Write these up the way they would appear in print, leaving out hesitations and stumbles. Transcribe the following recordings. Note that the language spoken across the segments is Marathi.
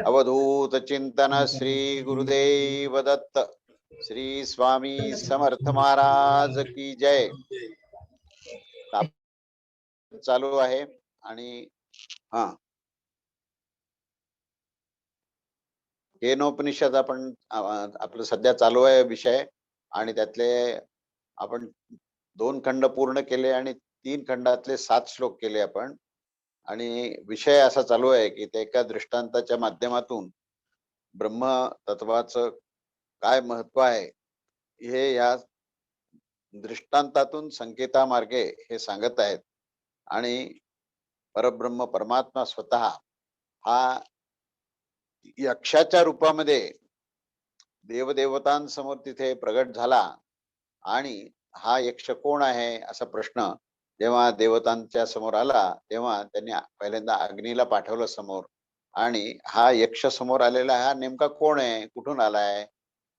अवधूत चिंतन श्री गुरुदेव दत्त। श्री स्वामी समर्थ महाराज की जय। चालू आहे आणि हा केनोपनिषद आपण आपलं सध्या चालू आहे विषय, आणि त्यातले आपण 2 खंड पूर्ण केले आणि 3 खंडातले 7 श्लोक केले आपण. आणि विषय असा चालू आहे की ते एका दृष्टांताच्या माध्यमातून ब्रह्म तत्वाचं काय महत्व आहे हे या दृष्टांतातून संकेतामार्गे हे सांगत आहेत. आणि परब्रह्म परमात्मा स्वतः हा यक्षाच्या रूपामध्ये देवदेवतांसमोर तिथे प्रगट झाला. आणि हा यक्ष कोण आहे असा प्रश्न जेव्हा देवतांच्या समोर आला तेव्हा त्यांनी पहिल्यांदा अग्नीला पाठवलं समोर. आणि हा यक्ष समोर आलेला हा नेमका कोण आहे, कुठून आलाय,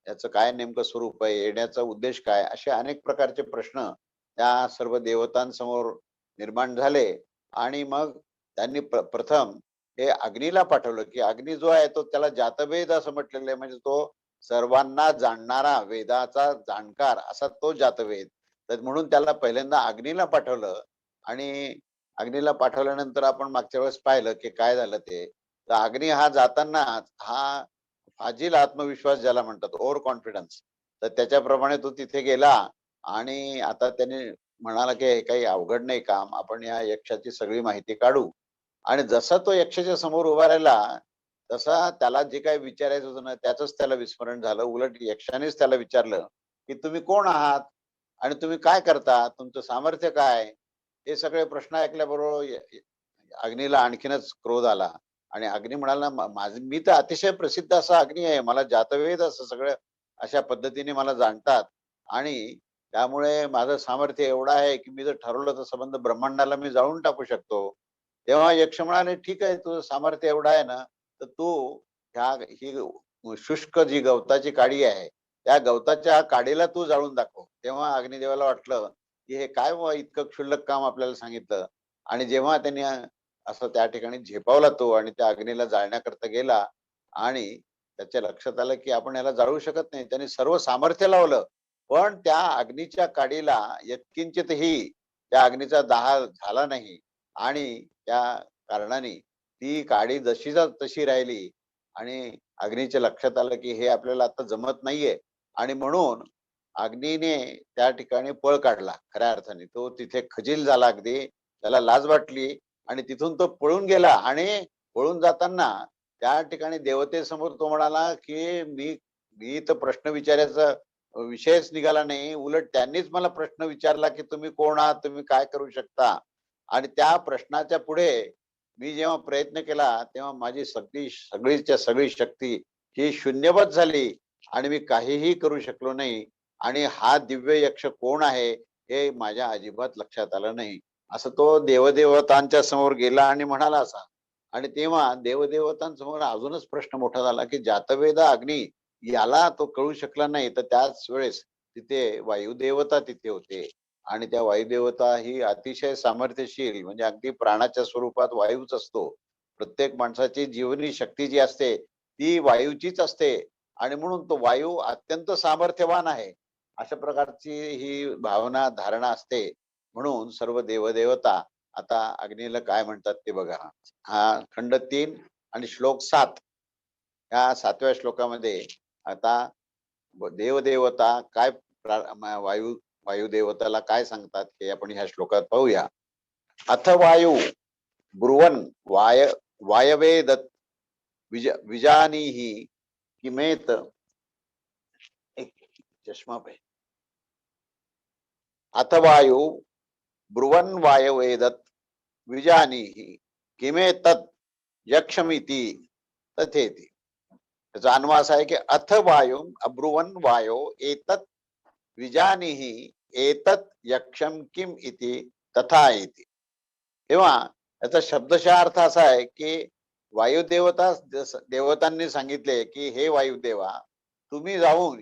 याचं काय नेमकं स्वरूप आहे, येण्याचा उद्देश काय, असे अनेक प्रकारचे प्रश्न त्या सर्व देवतांसमोर निर्माण झाले. आणि मग त्यांनी प्रथम हे अग्नीला पाठवलं की अग्नी जो आहे तो त्याला जातवेद असं म्हटलेलं आहे, म्हणजे तो सर्वांना जाणणारा वेदाचा जाणकार असा तो जातवेद. तर म्हणून त्याला पहिल्यांदा अग्नीला पाठवलं. आणि अग्नीला पाठवल्यानंतर आपण मागच्या वेळेस पाहिलं की काय झालं ते. तर अग्नी हा जाताना हा फाजील आत्मविश्वास ज्याला म्हणतात, ओव्हर कॉन्फिडन्स, तर त्याच्याप्रमाणे तो तिथे गेला. आणि आता त्याने म्हणाला की हे काही अवघड नाही काम, आपण या यक्षाची सगळी माहिती काढू. आणि जसा तो यक्षाच्या समोर उभा राहिला तसा त्याला जे काही विचारायचं होतं ना त्याच त्याला विस्मरण झालं. उलट यक्षानेच त्याला विचारलं की तुम्ही कोण आहात आणि तुम्ही काय करता, तुमचं सामर्थ्य काय. हे सगळे प्रश्न ऐकल्याबरोबर अग्नीला आणखीनच क्रोध आला. आणि अग्नी म्हणाला मी तर अतिशय प्रसिद्ध असा अग्नी आहे, मला जातवेद असं सगळं अशा पद्धतीने मला जाणतात. आणि त्यामुळे माझं सामर्थ्य एवढं आहे की मी जर ठरवलं तर संबंध ब्रह्मांडाला मी जाळून टाकू शकतो. तेव्हा यक्ष म्हणाले ठीक आहे, तुझं सामर्थ्य एवढं आहे ना, तर तू ही शुष्क जी गवताची काडी आहे त्या गवताच्या काडीला तू जाळून दाखव. तेव्हा अग्निदेवाला वाटलं की हे काय इतकं क्षुल्लक काम आपल्याला सांगितलं. आणि जेव्हा त्यांनी असं त्या ठिकाणी झेपावला तो आणि त्या अग्नीला जाळण्याकरता गेला आणि त्याच्या लक्षात आलं की आपण याला जाळू शकत नाही. त्याने सर्व सामर्थ्य लावलं पण त्या अग्नीच्या काडीला यत्किंचितही त्या अग्नीचा दाह झाला नाही. आणि त्या कारणाने ती काडी जशीच्या तशी राहिली. आणि अग्नीच्या लक्षात आलं की हे आपल्याला आता जमत नाहीये. आणि म्हणून अग्नीने त्या ठिकाणी पळ काढला. खऱ्या अर्थाने तो तिथे खजील झाला, अगदी त्याला लाज वाटली आणि तिथून तो पळून गेला. आणि पळून जाताना त्या ठिकाणी देवतेसमोर तो म्हणाला की मी मी तर प्रश्न विचारायचा विषयच निघाला नाही, उलट त्यांनीच मला प्रश्न विचारला की तुम्ही कोण आहात, तुम्ही काय करू शकता. आणि त्या प्रश्नाच्या पुढे मी जेव्हा प्रयत्न केला तेव्हा माझी सगळीच्या सगळी शक्ती ही शून्यवत झाली आणि मी काहीही करू शकलो नाही. आणि हा दिव्य यक्ष कोण आहे हे माझ्या अजिबात लक्षात आलं नाही. असं तो देवदेवतांच्या समोर गेला आणि म्हणाला असा. आणि तेव्हा देवदेवतांसमोर अजूनच प्रश्न मोठा झाला की जातवेद अग्नी याला तो कळू शकला नाही. तर त्याच वेळेस तिथे वायुदेवता तिथे होते. आणि त्या वायुदेवता ही अतिशय सामर्थ्यशील, म्हणजे अगदी प्राणाच्या स्वरूपात वायूच असतो. प्रत्येक माणसाची जीवनी शक्ती जी असते ती वायूचीच असते. आणि म्हणून तो वायू अत्यंत सामर्थ्यवान आहे अशा प्रकारची ही भावना धारणा असते. म्हणून सर्व देवदेवता आता अग्नीला काय म्हणतात ते बघा. हा खंड 3 आणि श्लोक 7, या 7व्या श्लोकामध्ये आता देवदेवता काय वायुदेवताला काय सांगतात हे आपण ह्या श्लोकात पाहूया. अथ वायू ब्रुवन वायवेदत विजानीहि किमेत. एक चष्मा पे. अथ वायू ब्रुवन वायवेदत विजानीहि किमे तत् यक्षमिति तथेति. त्याचा अन्वय असा आहे की अथ वायू अब्रुवन वायो एतत् विजानीहि एतत् यक्षम किम इति तथा इति. तेव्हा याचा शब्दशः अर्थ असा आहे की वायुदेवता देवतांनी सांगितले की हे वायुदेवा, तुम्ही जाऊन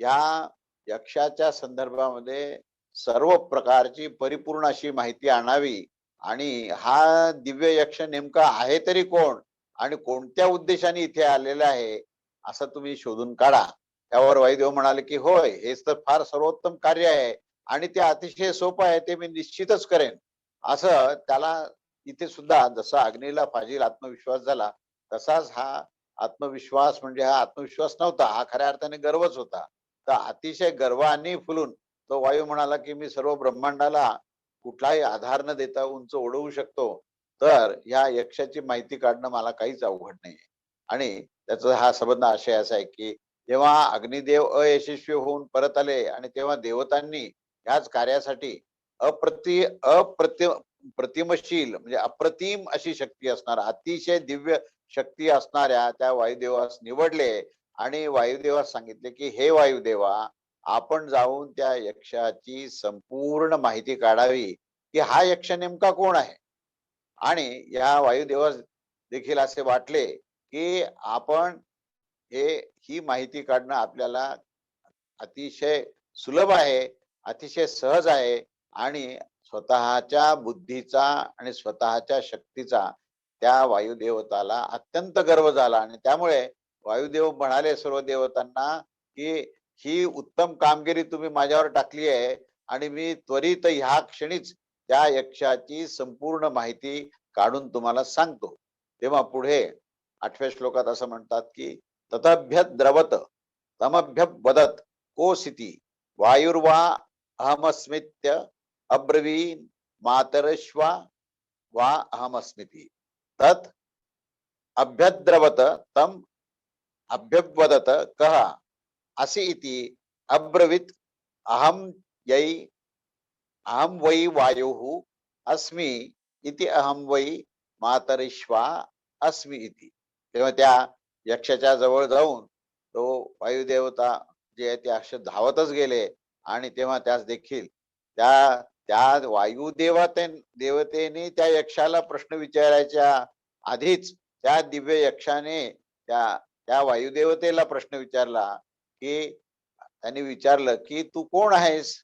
या यक्षाच्या संदर्भामध्ये सर्व प्रकारची परिपूर्ण अशी माहिती आणावी. आणि हा दिव्य यक्ष नेमका आहे तरी कोण आणि कोणत्या उद्देशाने इथे आलेला आहे असं तुम्ही शोधून काढा. त्यावर वायुदेव म्हणाले की होय, हेच तर फार सर्वोत्तम कार्य आहे आणि ते अतिशय सोपं आहे, ते मी निश्चितच करेन. असं त्याला इथे सुद्धा जसा अग्नीला फाजील आत्मविश्वास झाला, तसाच हा आत्मविश्वास म्हणजे हा आत्मविश्वास नव्हता, हा खऱ्या अर्थाने गर्वच होता. तर अतिशय गर्वाने फुलून तो वायू म्हणाला की मी सर्व ब्रह्मांडाला कुठलाही आधार न देता उंच उडवू शकतो. तर या यक्षाची माहिती काढणं मला काहीच अवघड नाही. आणि त्याचा हा संबंध आशय असा आहे की जेव्हा अग्निदेव अयशस्वी होऊन परत आले आणि तेव्हा देवतांनी ह्याच कार्यासाठी अप्रति अप्रति प्रतिमशील म्हणजे अप्रतिम अशी शक्ती असणार, अतिशय दिव्य शक्ती असणाऱ्या त्या वायुदेवास निवडले आणि वायुदेवास सांगितले की हे वायुदेवा, आपण जाऊन त्या यक्षाची संपूर्ण माहिती काढावी की हा यक्ष नेमका कोण आहे. आणि या वायुदेवास देखील असे वाटले की आपण हे ही माहिती काढणं आपल्याला अतिशय सुलभ आहे, अतिशय सहज आहे आणि स्वतःच्या बुद्धीचा आणि स्वतःच्या शक्तीचा त्या वायुदेवताला अत्यंत गर्व झाला आणि त्यामुळे वायुदेव म्हणाले सर्व देवतांना की ही उत्तम कामगिरी तुम्ही माझ्यावर टाकली आहे आणि मी त्वरित ह्या क्षणीच त्या यक्षाची संपूर्ण माहिती काढून तुम्हाला सांगतो. तेव्हा पुढे 8व्या श्लोकात असं म्हणतात की ततभ्य द्रवत तमभ्य वदत कोसिति वायुर्वा अहमस्मित्य अब्रवीन मातरश्वा वा अहमस्मिति तत् अभ्यद्रवत तम अभ्यवदत कह असि इति अब्रवीत अहम यै अहम वै वायुः अस्मि इति अहम वै मातरिश्वा अस्मि इति. तेव्हा त्या यक्षाच्या जवळ जाऊन तो वायुदेवता जे आहे ते असे धावतच गेले आणि तेव्हा त्यास देखील त्या त्या देवतेने त्या यक्षाला प्रश्न विचारायच्या आधीच त्या दिव्य यक्षाने त्या त्या वायुदेवतेला प्रश्न विचारला की त्यांनी विचारलं की तू कोण आहेस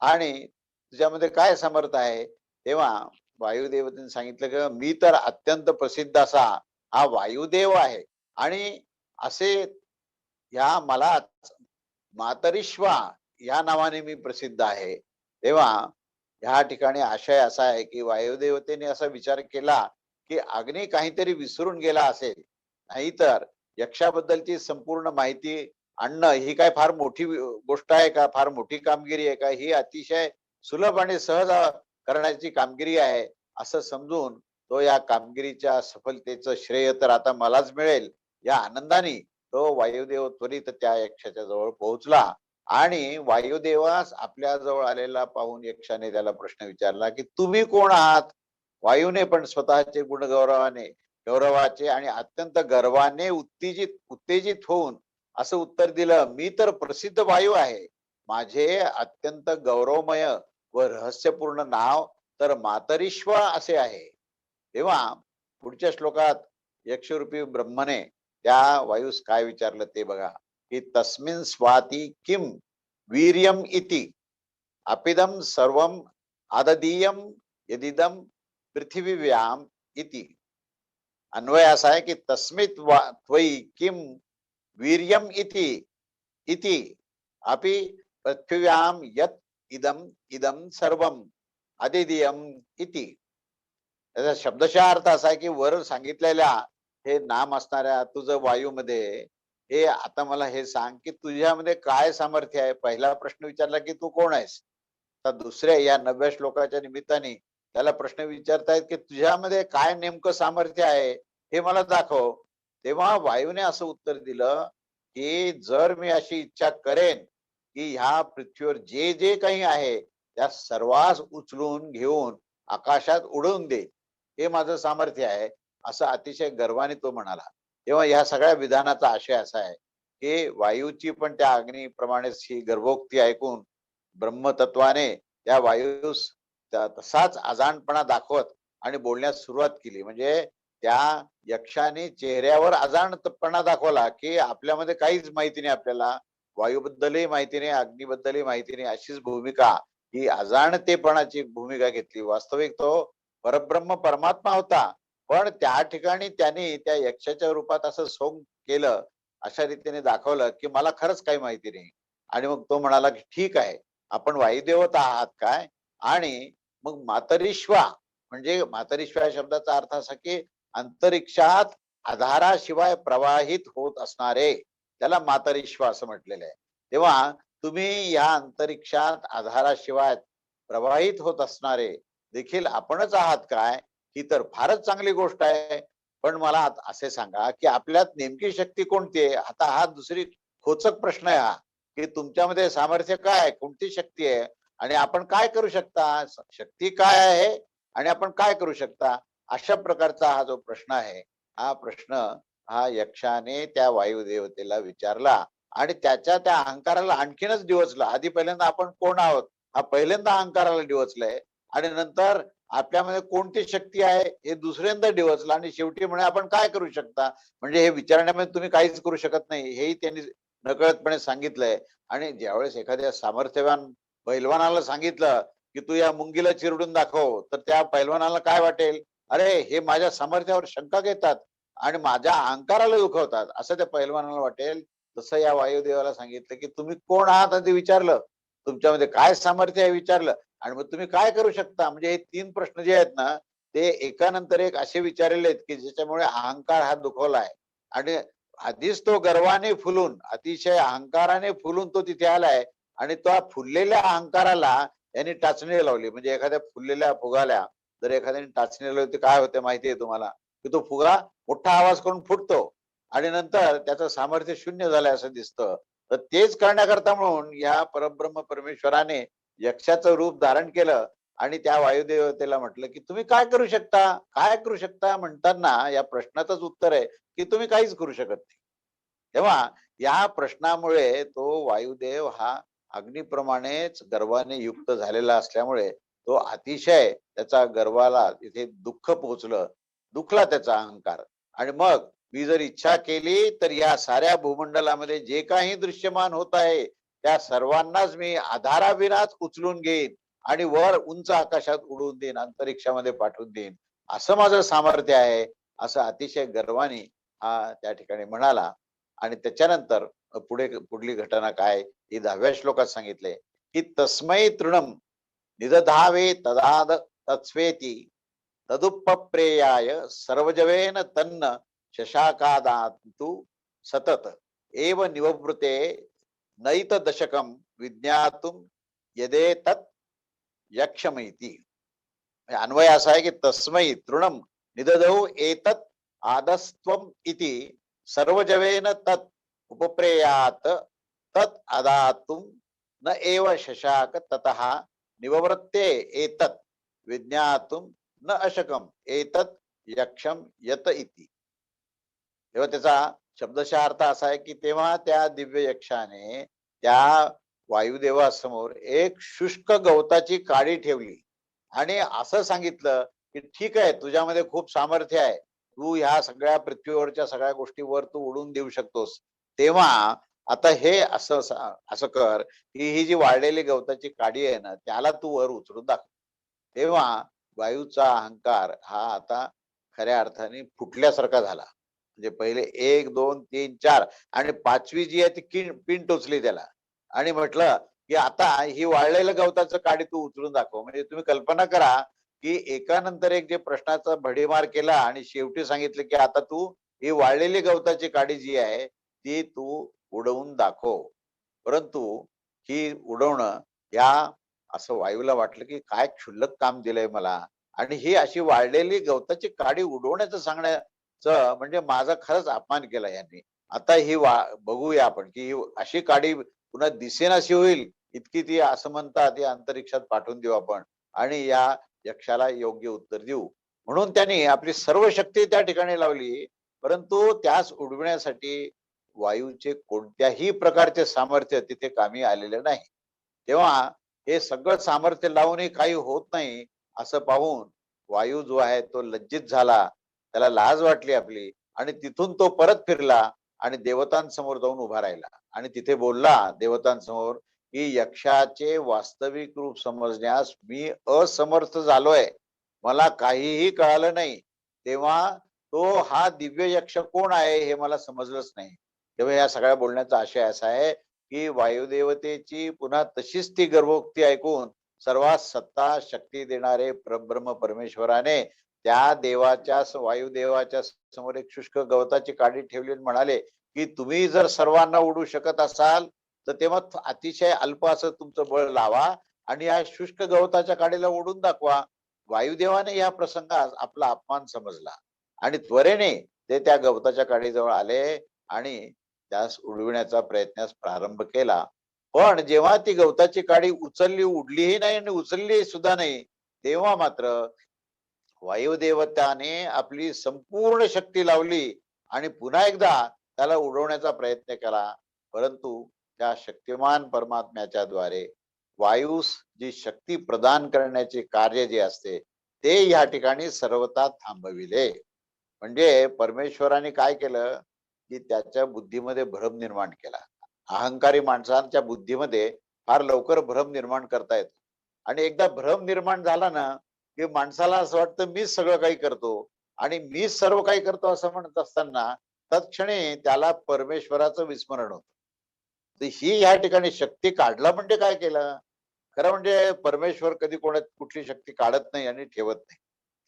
आणि तुझ्यामध्ये काय समर्थ आहे. तेव्हा वायुदेवतेने सांगितलं की मी तर अत्यंत प्रसिद्ध असा हा वायुदेव आहे आणि असे ह्या मला मातरिश्वा या नावाने मी प्रसिद्ध आहे. तेव्हा ह्या ठिकाणी आशय असा आहे की वायुदेवतेने असा विचार केला की अग्नी काहीतरी विसरून गेला असेल, नाहीतर यक्षाबद्दलची संपूर्ण माहिती आणणं ही काय फार मोठी गोष्ट आहे का, फार मोठी कामगिरी आहे का, ही अतिशय सुलभ आणि सहज करण्याची कामगिरी आहे असं समजून तो या कामगिरीच्या सफलतेचं श्रेय तर आता मलाच मिळेल या आनंदाने तो वायुदेव त्वरित त्या यक्षाच्या जवळ पोहोचला आणि वायुदेवास आपल्या जवळ आलेला पाहून यक्षाने त्याला प्रश्न विचारला की तुम्ही कोण आहात. वायूने पण स्वतःचे गुण गौरवाचे आणि अत्यंत गर्वाने उत्तेजित उत्तेजित होऊन असं उत्तर दिलं, मी तर प्रसिद्ध वायू आहे, माझे अत्यंत गौरवमय व रहस्यपूर्ण नाव तर मातरिश्व असे आहे. तेव्हा पुढच्या श्लोकात यक्षरूपी ब्रह्मने त्या वायूस काय विचारलं ते बघा की तस्मिन् स्वाती किम वीर्यम इति अपिदम सर्वम आददीयम यदिदम पृथिवीव्याम इति. अन्वय असा आहे की तस्मित त्वयि किम वीर्यम इति इति अपि पृथिव्याम यत इदम इदम सर्वम आदिदीयम इति. त्याचा शब्दशः अर्थ असा आहे की वर सांगितलेल्या हे नाम असणाऱ्या तुझं वायूमध्ये हे आता मला हे सांग की तुझ्यामध्ये काय सामर्थ्य आहे. पहिला प्रश्न विचारला की तू कोण आहेस, तर दुसऱ्या या 9व्या श्लोकाच्या निमित्ताने त्याला प्रश्न विचारतायत की तुझ्यामध्ये काय नेमकं सामर्थ्य आहे हे मला दाखव. तेव्हा वायूने असं उत्तर दिलं की जर मी अशी इच्छा करेन की ह्या पृथ्वीवर जे जे काही आहे त्या सर्वांस उचलून घेऊन आकाशात उडवून दे, हे माझं सामर्थ्य आहे असं अतिशय गर्वाने तो म्हणाला. तेव्हा या सगळ्या विधानाचा आशय असा आहे की वायूची पण त्या अग्नीप्रमाणेच ही गर्भोक्ती ऐकून ब्रह्मतत्वाने त्या वायूस तसाच अजाणपणा दाखवत आणि बोलण्यास सुरुवात केली. म्हणजे त्या यक्षाने चेहऱ्यावर अजाणपणा दाखवला की आपल्यामध्ये काहीच माहिती नाही, आपल्याला वायूबद्दलही माहिती नाही, अग्नीबद्दलही माहिती नाही, अशीच भूमिका ही अजाणतेपणाची भूमिका घेतली. वास्तविक तो परब्रह्म परमात्मा होता पण त्या ठिकाणी त्यांनी त्या यक्षाच्या रूपात असं सोंग केलं, अशा रीतीने दाखवलं, की मला खरंच काही माहिती नाही. आणि मग तो म्हणाला, की "ठीक आहे, आपण वायुदेवत आहात काय?" आणि मग मातरिश्वा म्हणजे मातरिश्वा या शब्दाचा अर्थ असा, की अंतरिक्षात आधाराशिवाय प्रवाहित होत असणारे, त्याला मातरिश्वा असं म्हटलेलं आहे. तेव्हा तुम्ही या अंतरिक्षात आधाराशिवाय प्रवाहित होत असणारे देखील आपणच आहात काय? ही तर फारच चांगली गोष्ट आहे. पण मला असे सांगा, की आपल्यात नेमकी शक्ती कोणती आहे? आता हा दुसरी खोचक प्रश्न आहे हा, की तुमच्यामध्ये सामर्थ्य काय आहे? कोणती शक्ती आहे? आणि आपण काय करू शकता? शक्ती काय आहे? आणि आपण काय करू शकता? अशा प्रकारचा हा जो प्रश्न आहे, हा प्रश्न हा यक्षाने त्या वायुदेवतेला विचारला आणि त्याच्या त्या अहंकाराला आणखीनच डिवचला. आधी पहिल्यांदा आपण कोण आहोत? हा पहिल्यांदा अहंकाराला डिवचलाय आणि नंतर आपल्यामध्ये कोणती शक्ती आहे हे दुसऱ्यांदा डिवचलं आणि शेवटी म्हणे आपण काय करू शकता? म्हणजे हे विचारण्यामध्ये तुम्ही काहीच करू शकत नाही हेही त्यांनी नकळतपणे सांगितलंय. आणि ज्यावेळेस एखाद्या सामर्थ्यवान पैलवानाला सांगितलं, की तू या मुंगीला चिरडून दाखव, तर त्या पैलवानाला काय वाटेल? अरे, हे माझ्या सामर्थ्यावर शंका घेतात आणि माझ्या अहंकाराला दुखवतात, असं त्या पैलवानाला वाटेल. तसं या वायुदेवाला सांगितलं, की तुम्ही कोण आहात? आणि ते विचारलं. तुमच्यामध्ये काय सामर्थ्य आहे विचारलं आणि मग तुम्ही काय करू शकता? म्हणजे हे 3 प्रश्न जे आहेत ना, ते एकानंतर एक असे विचारलेले आहेत, की ज्याच्यामुळे अहंकार हा दुखावला आहे. आणि आधीच तो गर्वाने फुलून, अतिशय अहंकाराने फुलून तो तिथे आलाय आणि त्या फुललेल्या अहंकाराला यांनी टाचणी लावली. म्हणजे एखाद्या फुललेल्या फुगाला जर एखाद्याने टाचणी लावली तर काय होतं माहिती आहे तुम्हाला? की तो फुगा मोठा आवाज करून फुटतो आणि नंतर त्याचं सामर्थ्य शून्य झालंय असं दिसतं. तर तेच करण्याकरता म्हणून या परब्रह्म परमेश्वराने यक्षाचं रूप धारण केलं आणि त्या वायुदेवतेला म्हटलं, की "तुम्ही काय करू शकता? काय करू शकता?" म्हणताना या प्रश्नाचंच उत्तर आहे, की "तुम्ही काहीच करू शकत नाही." तेव्हा या प्रश्नामुळे तो वायुदेव हा अग्नीप्रमाणेच गर्वाने युक्त झालेला असल्यामुळे तो अतिशय त्याचा गर्वाला तिथे दुःख पोहोचलं. दुखला त्याचा अहंकार आणि मग मी जर इच्छा केली तर या साऱ्या भूमंडलामध्ये जे काही दृश्यमान होत आहे त्या सर्वांनाच मी आधाराविनाच उचलून घेईन आणि वर उंच आकाशात उडवून देईन, अंतरिक्षामध्ये पाठवून देईन. असं माझं सामर्थ्य आहे, असं अतिशय गर्वाने हा त्या ठिकाणी म्हणाला. आणि त्याच्यानंतर पुढली घटना काय ही 10व्या श्लोकात सांगितले, की तस्मै तृणम निदधावे तदाद तत्स्वेती तदुपप्रेयाय सर्वजवेन तन्न शशाकादातु सतत एव निववृते नैत दशकम विज्ञातुम यदेतत् यक्षमैती. अन्वय असा आहे की तस्मै तृणम निदधौ एतत् आदस्त्वम इति सर्वजवेन तत् उपप्रेयात तत् अदातुम न एव शशाक ततः निववृत्ते एतत् विज्ञातुम न अशकम एतत् यक्षम यत इति. तेव्हा त्याचा शब्दशः अर्थ असा आहे की तेव्हा त्या दिव्य यक्षाने त्या वायुदेवासमोर एक शुष्क गवताची काडी ठेवली आणि असं सांगितलं की ठीक आहे, तुझ्यामध्ये खूप सामर्थ्य आहे, तू ह्या सगळ्या पृथ्वीवरच्या सगळ्या गोष्टीवर तू उडून देऊ शकतोस. तेव्हा आता हे असं असं कर की ही जी वाळलेली गवताची काडी आहे ना त्याला तू वर उचलून दाखव. तेव्हा वायूचा अहंकार हा आता खऱ्या अर्थाने फुटल्यासारखा झाला. म्हणजे पहिले 1, 2, 3, 4 आणि 5वी जी आहे ती पिन टोचली त्याला आणि म्हटलं, की "आता ही वाळलेलं गवताचं काडी तू उचलून दाखव." म्हणजे तुम्ही कल्पना करा, की एकानंतर एक जे प्रश्नाचा भडीमार केला आणि शेवटी सांगितलं, की "आता तू ही वाळलेली गवताची काडी जी आहे, ती तू उडवून दाखव." परंतु ही उडवणं या असं वायूला वाटलं, की काय क्षुल्लक काम दिलंय मला आणि ही अशी वाळलेली गवताची काडी उडवण्याचं सांगण्याचं म्हणजे माझा खरंच अपमान केला यांनी. आता ही बघूया आपण, की ही अशी काडी पुन्हा दिसेनाशी होईल, इतकी ती असं म्हणतात या अंतरिक्षात पाठवून देऊ आपण आणि या यक्षाला योग्य उत्तर देऊ. म्हणून त्यांनी आपली सर्व शक्ती त्या ठिकाणी लावली, परंतु त्यास उडविण्यासाठी वायूचे कोणत्याही प्रकारचे सामर्थ्य तिथे कामी आलेले नाही. तेव्हा हे सगळं सामर्थ्य लावूनही काही होत नाही असं पाहून वायू जो आहे तो लज्जित झाला. त्याला लाज वाटली आपली आणि तिथून तो परत फिरला आणि देवतांसमोर जाऊन उभा राहिला आणि तिथे बोलला देवतांसमोर, की यक्षाचे वास्तविक रूप समजण्यास मी असमर्थ झालोय. मला काहीही कळालं नाही. तेव्हा तो हा दिव्य यक्ष कोण आहे हे मला समजलंच नाही. तेव्हा या सगळ्या बोलण्याचा आशय असा आहे, की वायुदेवतेची पुन्हा तशीच ती गर्भोक्ती ऐकून सर्वात सत्ता शक्ती देणारे परब्रह्म परमेश्वराने त्या देवाच्या वायुदेवाच्या समोर एक शुष्क गवताची काडी ठेवली आणि म्हणाले, की तुम्ही जर सर्वांना उडू शकत असाल, तर तेव्हा अतिशय अल्प असं तुमचं बळ लावा आणि या शुष्क गवताच्या काडीला ओढून दाखवा. वायुदेवाने या प्रसंगास आपला अपमान समजला आणि त्वरेने ते त्या गवताच्या काडीजवळ आले आणि त्यास उडविण्याचा प्रयत्नास प्रारंभ केला. पण जेव्हा ती गवताची काडी उचलली, उडलीही नाही आणि उचलली सुद्धा नाही, तेव्हा मात्र वायुदेवताने आपली संपूर्ण शक्ती लावली आणि पुन्हा एकदा त्याला उडवण्याचा प्रयत्न केला. परंतु त्या शक्तिमान परमात्म्याच्या द्वारे वायूस जी शक्ती प्रदान करण्याचे कार्य जे असते ते या ठिकाणी सर्वथा थांबविले. म्हणजे परमेश्वराने काय केलं, की त्याच्या बुद्धीमध्ये भ्रम निर्माण केला. अहंकारी माणसांच्या बुद्धीमध्ये फार लवकर भ्रम निर्माण करता येतो आणि एकदा भ्रम निर्माण झाला ना, की माणसाला असं वाटतं मीच सगळं काही करतो आणि मीच सर्व काही करतो असं म्हणत असताना तत्क्षणी त्याला परमेश्वराचं विस्मरण होतं. तर ही या ठिकाणी शक्ती काढला म्हणजे काय केलं? खरं म्हणजे परमेश्वर कधी कुठली शक्ती काढत नाही आणि ठेवत नाही.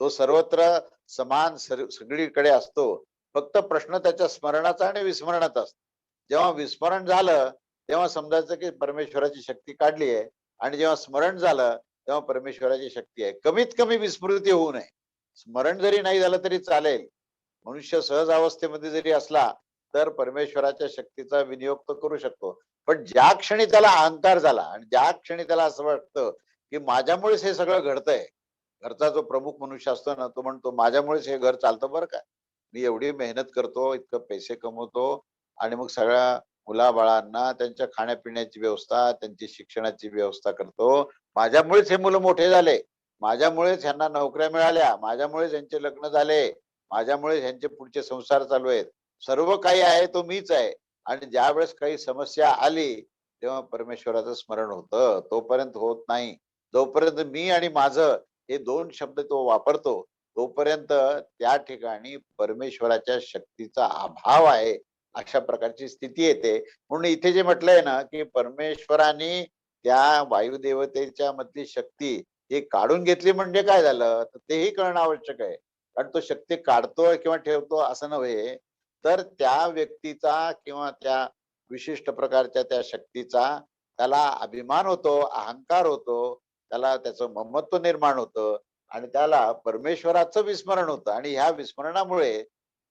तो सर्वत्र समान सगळीकडे असतो. फक्त प्रश्न त्याच्या स्मरणाचा आणि विस्मरणाचा असतो. जेव्हा विस्मरण झालं, तेव्हा समजायचं की परमेश्वराची शक्ती काढली आहे आणि जेव्हा स्मरण झालं, तेव्हा परमेश्वराची शक्ती आहे. कमीत कमी विस्मृती होऊ नये. स्मरण जरी नाही झालं तरी चालेल. मनुष्य सहज अवस्थेमध्ये जरी असला, तर परमेश्वराच्या शक्तीचा विनियोग तो करू शकतो. पण ज्या क्षणी त्याला अहंकार झाला आणि ज्या क्षणी त्याला असं वाटतं, की माझ्यामुळेच हे सगळं घडतंय. घरचा जो प्रमुख मनुष्य असतो ना, तो म्हणतो माझ्यामुळेच हे घर चालतं बरं का. मी एवढी मेहनत करतो, इतकं पैसे कमवतो आणि मग सगळ्या मुलाबाळांना त्यांच्या खाण्यापिण्याची व्यवस्था, त्यांची शिक्षणाची व्यवस्था करतो. माझ्यामुळेच हे मुलं मोठे झाले. माझ्यामुळेच ह्यांना नोकऱ्या मिळाल्या. माझ्यामुळेच ह्यांचे लग्न झाले. माझ्यामुळे ह्यांचे पुढचे संसार चालू आहेत. सर्व काही आहे तो मीच आहे. आणि ज्यावेळेस काही समस्या आली, तेव्हा परमेश्वराचं स्मरण होतं. तोपर्यंत होत नाही. जोपर्यंत मी आणि माझं हे 2 शब्द तो वापरतो, तोपर्यंत त्या ठिकाणी परमेश्वराच्या शक्तीचा अभाव आहे. अशा प्रकारची स्थिती येते. म्हणून इथे जे म्हटलंय ना, की परमेश्वराने त्या वायुदेवतेच्या मधली शक्ती ही काढून घेतली म्हणजे काय झालं? तर तेही कळणं आवश्यक आहे. कारण तो शक्ती काढतोय किंवा ठेवतो असं नव्हे, तर त्या व्यक्तीचा किंवा त्या विशिष्ट प्रकारच्या त्या शक्तीचा त्याला अभिमान होतो, अहंकार होतो, त्याला त्याचं ममत्व निर्माण होतं आणि त्याला परमेश्वराचं विस्मरण होतं आणि ह्या विस्मरणामुळे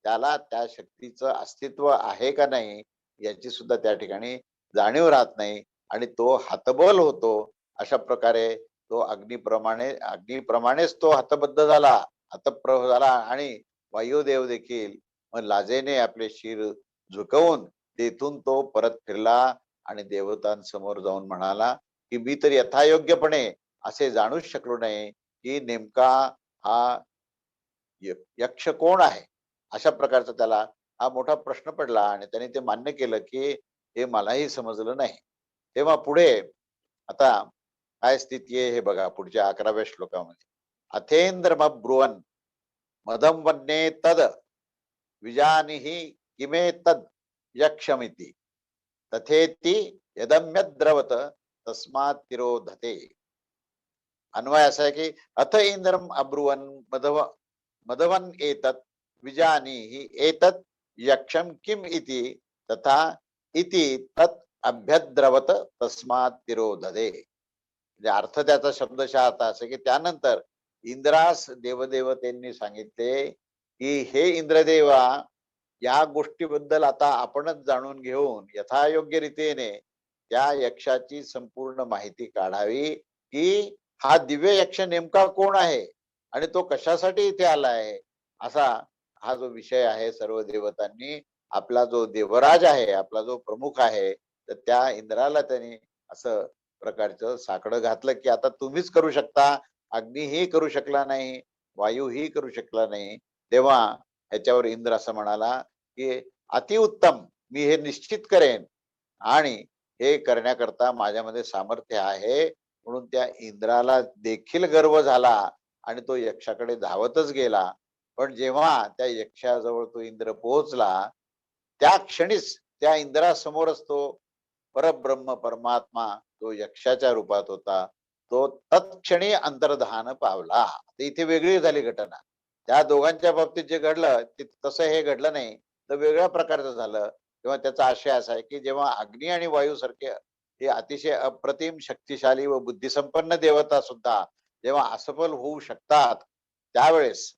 त्याला त्या शक्तीचं अस्तित्व आहे का नाही याची सुद्धा त्या ठिकाणी जाणीव राहत नाही आणि तो हतबल होतो. अशा प्रकारे तो अग्नीप्रमाणेच तो हतबद्ध झाला, हतप्रभ झाला आणि वायुदेव देखील मग लाजेने आपले शिर झुकवून तेथून तो परत फिरला आणि देवतांसमोर जाऊन म्हणाला, की मी तर यथायोग्यपणे असे जाणूच शकलो नाही, की नेमका हा यक्ष कोण आहे? अशा प्रकारचा त्याला हा मोठा प्रश्न पडला आणि त्याने ते मान्य केलं, की हे मलाही समजलं नाही. तेव्हा पुढे आता काय स्थिती आहे हे बघा पुढच्या 11व्या श्लोकामध्ये. अथेंद्रमब्रुवन् मदं वन्ये तद विजानीहि किमे तद यक्षमिति तथेति यदम्यद्रवत तस्मात् तिरोधते. अन्वय असा आहे की अथ इंद्रम अब्रुवन मधवन एतत् विजानीहि एतत् यक्षम किम इति तथा इति तत् अभ्यद्रवत तस्मात् तिरोधते. म्हणजे अर्थ त्याचा शब्दशः अर्थ असा की त्यानंतर इंद्रास देवदेवतेंनी सांगितले की हे इंद्रदेवा, या गोष्टीबद्दल आता आपणच जाणून घेऊन यथायोग्य रीतीने त्या यक्षाची संपूर्ण माहिती काढावी, की हा दिव्य यक्ष नेमका कोण आहे आणि तो कशासाठी इथे आला आहे. असा हा जो विषय आहे सर्व देवतांनी आपला जो देवराज आहे, आपला जो प्रमुख आहे, तर त्या इंद्राला त्यांनी असं प्रकारचं साकडं घातलं, की आता तुम्हीच करू शकता. अग्नीही करू शकला नाही, वायूही करू शकला नाही. तेव्हा ह्याच्यावर इंद्र असं म्हणाला, की अतिउत्तम, मी हे निश्चित करेन आणि हे करण्याकरता माझ्यामध्ये सामर्थ्य आहे. म्हणून त्या इंद्राला देखील गर्व झाला आणि तो यक्षाकडे धावतच गेला. पण जेव्हा त्या यक्षाजवळ तो इंद्र पोहोचला, त्या क्षणीच त्या इंद्रासमोरच तो परब्रह्म परमात्मा जो यक्षाच्या रूपात होता, तो तत्क्षणी अंतर्धान पावला. तर इथे वेगळी झाली घटना. त्या दोघांच्या बाबतीत जे घडलं ते तसं हे घडलं नाही, तर वेगळ्या प्रकारचं झालं. तेव्हा त्याचा आशय असा आहे, की जेव्हा अग्नी आणि वायू सारखे हे अतिशय अप्रतिम शक्तिशाली व बुद्धिसंपन्न देवता सुद्धा जेव्हा असफल होऊ शकतात, त्यावेळेस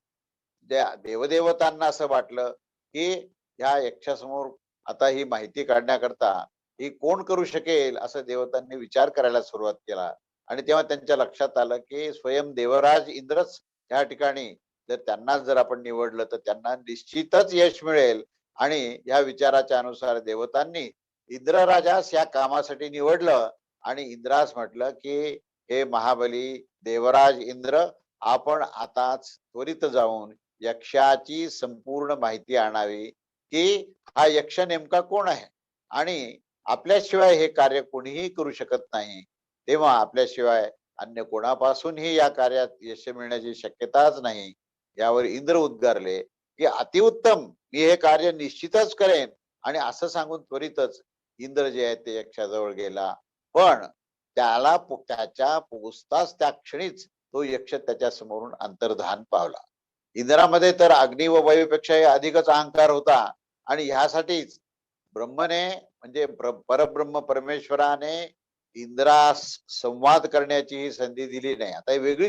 त्या देवदेवतांना असं वाटलं, की ह्या यक्षासमोर आता ही माहिती काढण्याकरता ही कोण करू शकेल, असं देवतांनी विचार करायला सुरुवात केला. आणि तेव्हा त्यांच्या लक्षात आलं, की स्वयं देवराज इंद्रच ह्या ठिकाणी जर त्यांनाच जर आपण निवडलं तर त्यांना निश्चितच यश मिळेल. आणि ह्या विचाराच्या अनुसार देवतांनी इंद्रराजास या कामासाठी निवडलं आणि इंद्रास म्हटलं, की हे महाबली देवराज इंद्र, आपण आताच त्वरित जाऊन यक्षाची संपूर्ण माहिती आणावी, की हा यक्ष नेमका कोण आहे आणि आपल्याशिवाय हे कार्य कोणीही करू शकत नाही. तेव्हा आपल्याशिवाय अन्य कोणापासूनही या कार्यात यश मिळण्याची शक्यताच नाही. यावर इंद्र उद्गारले, की अतिउत्तम, मी हे कार्य निश्चितच करेन. आणि असं सांगून त्वरितच इंद्र जे आहे ते यक्षाजवळ गेला. पण त्याच्या पोचताच त्या क्षणीच तो यक्ष त्याच्या समोरून अंतर्धान पावला. इंद्रामध्ये तर अग्नी व वायूपेक्षाही अधिकच अहंकार होता. आणि ह्यासाठीच ब्रह्मने म्हणजे परब्रह्म परमेश्वराने इंद्रास संवाद करण्याची ही संधी दिली नाही. आता ही वेगळी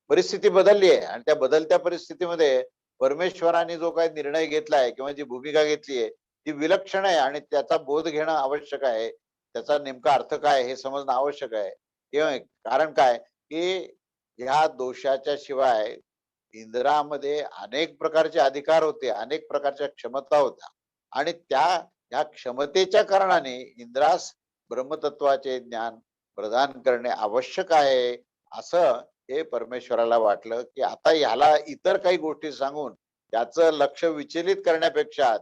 परिस्थिती बदलली आहे आणि त्या बदलत्या परिस्थितीमध्ये परमेश्वराने जो काही निर्णय घेतलाय किंवा जी भूमिका घेतली आहे ती विलक्षण आहे आणि त्याचा बोध घेणं आवश्यक आहे. त्याचा नेमका अर्थ काय हे समजणं आवश्यक आहे. किंवा कारण काय, की ह्या दोषाच्या शिवाय इंद्रामध्ये अनेक प्रकारचे अधिकार होते, अनेक प्रकारच्या क्षमता होत्या. आणि या क्षमतेच्या कारणाने इंद्रास ब्रह्मतत्वाचे ज्ञान प्रदान करणे आवश्यक आहे. असं हे परमेश्वराला वाटलं, की आता ह्याला इतर काही गोष्टी सांगून त्याचं लक्ष विचलित करण्यापेक्षा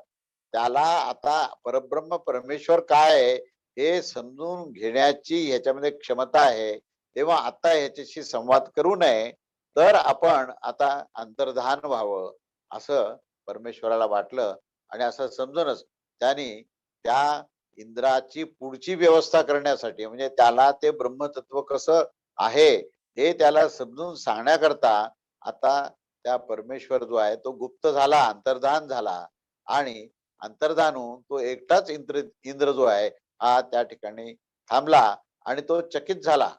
त्याला आता परब्रह्म परमेश्वर काय आहे हे समजून घेण्याची ह्याच्यामध्ये क्षमता आहे. तेव्हा आता ह्याच्याशी संवाद करू नये, तर आपण आता अंतर्धान व्हावं असं परमेश्वराला वाटलं. आणि असं समजूनच त्यांनी त्या इंद्राची पुढची व्यवस्था करण्यासाठी म्हणजे त्याला ते ब्रह्मतत्व कसं आहे हे त्याला समजून सांगण्याकरता आता त्या परमेश्वर जो आहे तो गुप्त झाला, अंतर्धान झाला. आणि अंतर्धान होऊन तो एकटाच इंद्र जो आहे हा त्या ठिकाणी थांबला आणि तो चकित झाला.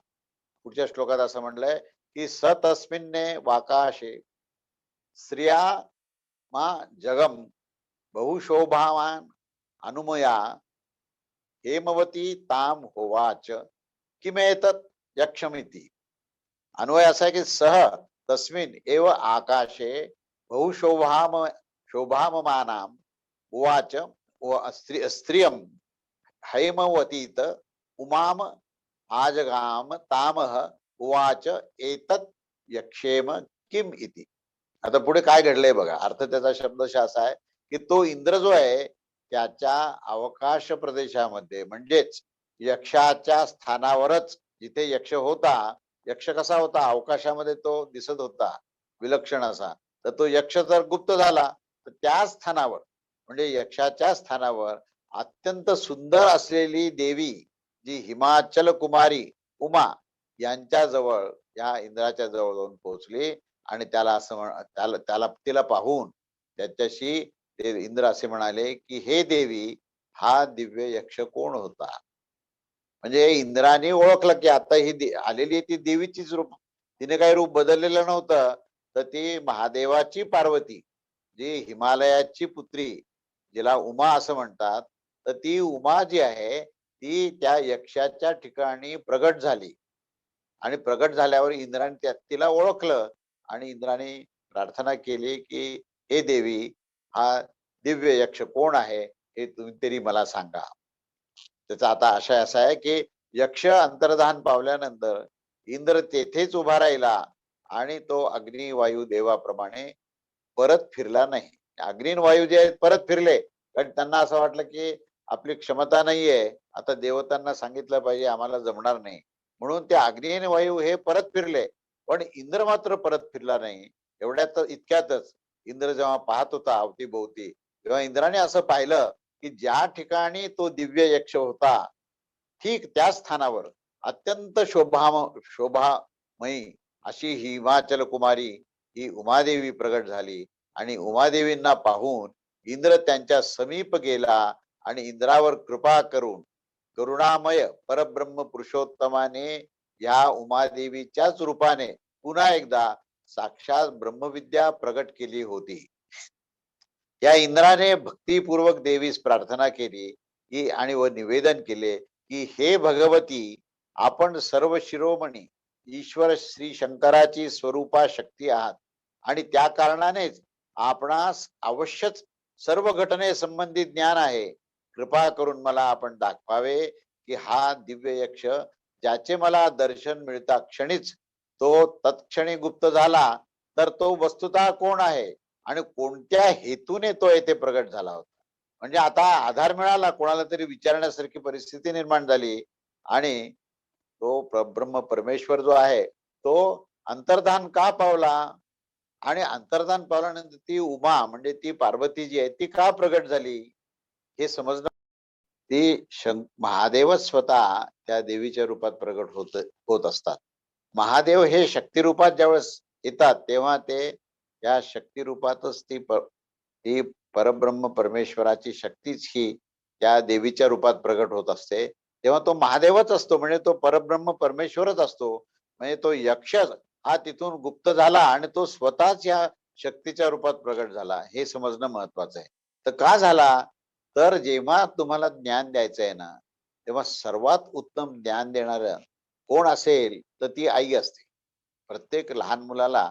पुढच्या श्लोकात असं म्हणलंय, की सतस्मिन्ने वाकाशे स्त्रिया मा जगम बहुशोभावान अनुमया हेमवती ताम होवाच किमेतत् यक्षमिती. अन्वय असा आहे, की सह तस्मिन एव आकाशे बहुशोभाम शोभाममानाम उवाच स्त्रियम हैमवतीत उमाम आजगाम तामह उवाच एतत् यक्षेम किम इति. आता पुढे काय घडलंय बघा. अर्थ त्याचा शब्दशः असा आहे, की तो इंद्र जो आहे त्याच्या अवकाश प्रदेशामध्ये म्हणजेच यक्षाच्या स्थानावरच जिथे यक्ष होता, यक्ष कसा होता अवकाशामध्ये तो दिसत होता विलक्षण असा. तर तो यक्ष जर गुप्त झाला तर त्या स्थानावर म्हणजे यक्षाच्या स्थानावर अत्यंत सुंदर असलेली देवी जी हिमाचल कुमारी उमा यांच्या जवळ या इंद्राच्या जवळ जाऊन पोहोचली. आणि त्याला असं त्याला त्याला तिला पाहून त्याच्याशी ते इंद्र असे म्हणाले, की हे देवी, हा दिव्य यक्ष कोण होता. म्हणजे इंद्राने ओळखलं, की आता ही आलेली ती देवीचीच रूप. तिने काही रूप बदललेलं नव्हतं. तर ती महादेवाची पार्वती जी हिमालयाची पुत्री जिला उमा असं म्हणतात, तर ती उमा जी आहे ती त्या यक्षाच्या ठिकाणी प्रगट झाली. आणि प्रगट झाल्यावर इंद्राने तिला ओळखलं आणि इंद्राने प्रार्थना केली, की हे देवी, हा दिव्य यक्ष कोण आहे हे तुम्ही तरी मला सांगा. त्याचा आता आशय असा आहे, की यक्ष अंतर्धान पावल्यानंतर इंद्र तेथेच उभा राहिला आणि तो अग्नी वायू देवाप्रमाणे परत फिरला नाही. अग्नी आणि वायू जे आहेत परत फिरले, कारण त्यांना असं वाटलं, की आपली क्षमता नाहीये, आता देवतांना सांगितलं पाहिजे आम्हाला जमणार नाही. म्हणून ते अग्नी आणि वायू हे परत फिरले. पण इंद्र मात्र परत फिरला नाही. इतक्यातच इंद्र जेव्हा पाहत होता अवतीभोवती, तेव्हा इंद्राने असं पाहिलं की ज्या ठिकाणी तो दिव्य यक्ष होता, ठीक त्या स्थानावर अत्यंत शोभामयी अशी ही हिमाचल कुमारी ही उमादेवी प्रगट झाली. आणि उमादेवींना पाहून इंद्र त्यांच्या समीप गेला आणि इंद्रावर कृपा करून करुणामय परब्रह्म पुरुषोत्तमाने या उमादेवीच्याच रूपाने पुन्हा एकदा साक्षात ब्रह्मविद्या प्रगट केली होती. या इंद्राने भक्तीपूर्वक देवीस प्रार्थना केली की आणि व निवेदन केले की हे भगवती, आपण सर्व शिरोमणी ईश्वर श्री शंकराची स्वरूपा शक्ती आहात आणि त्या कारणानेच आपणास अवश्यच सर्व घटने संबंधित ज्ञान आहे. कृपा करून मला आपण दाखवावे की हा दिव्य यक्ष ज्याचे मला दर्शन मिळता क्षणीच तो तत्क्षणी गुप्त झाला, तर तो वस्तुतः कोण आहे आणि कोणत्या हेतूने तो येथे प्रगट झाला होता. म्हणजे आता आधार मिळाला, कोणाला तरी विचारण्यासारखी परिस्थिती निर्माण झाली. आणि तो ब्रह्म परमेश्वर जो आहे तो अंतर्धान का पावला, आणि अंतर्धान पावल्यानंतर ती उमा म्हणजे ती पार्वती जी आहे ती का प्रगट झाली हे समजणं. ती महादेवच स्वतः त्या देवीच्या रूपात प्रगट होत असतात. महादेव हे शक्ती रूपात ज्यावेळेस येतात तेव्हा ते या शक्ती रूपातच ती परब्रह्म परमेश्वराची शक्तीच ही त्या देवीच्या रूपात प्रगट होत असते. तेव्हा तो महादेवच असतो, म्हणजे तो परब्रह्म परमेश्वरच असतो. म्हणजे तो यक्ष हा तिथून गुप्त झाला आणि तो स्वतःच या शक्तीच्या रूपात प्रगट झाला, हे समजणं महत्वाचं आहे. तर का झाला, तर जेव्हा तुम्हाला ज्ञान द्यायचं आहे ना, तेव्हा सर्वात उत्तम ज्ञान देणार कोण असेल, तर ती आई असते. प्रत्येक लहान मुलाला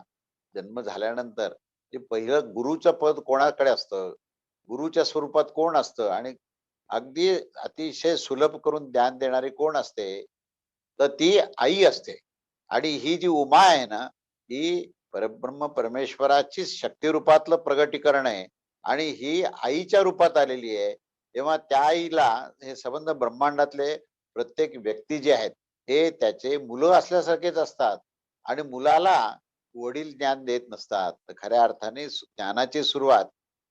जन्म झाल्यानंतर ते पहिलं गुरुचं पद कोणाकडे असतं, गुरुच्या स्वरूपात कोण असतं आणि अगदी अतिशय सुलभ करून ज्ञान देणारी कोण असते, तर ती आई असते. आणि ही जी उमा आहे ना, ही परब्रह्म परमेश्वराचीच शक्ती रूपातलं प्रगटीकरण आहे आणि ही आईच्या रूपात आलेली आहे. तेव्हा त्या आईला हे संबंध ब्रह्मांडातले प्रत्येक व्यक्ती जे आहेत हे त्याचे मुलं असल्यासारखेच असतात. आणि मुलाला वडील ज्ञान देत नसतात, तर खऱ्या अर्थाने ज्ञानाची सुरुवात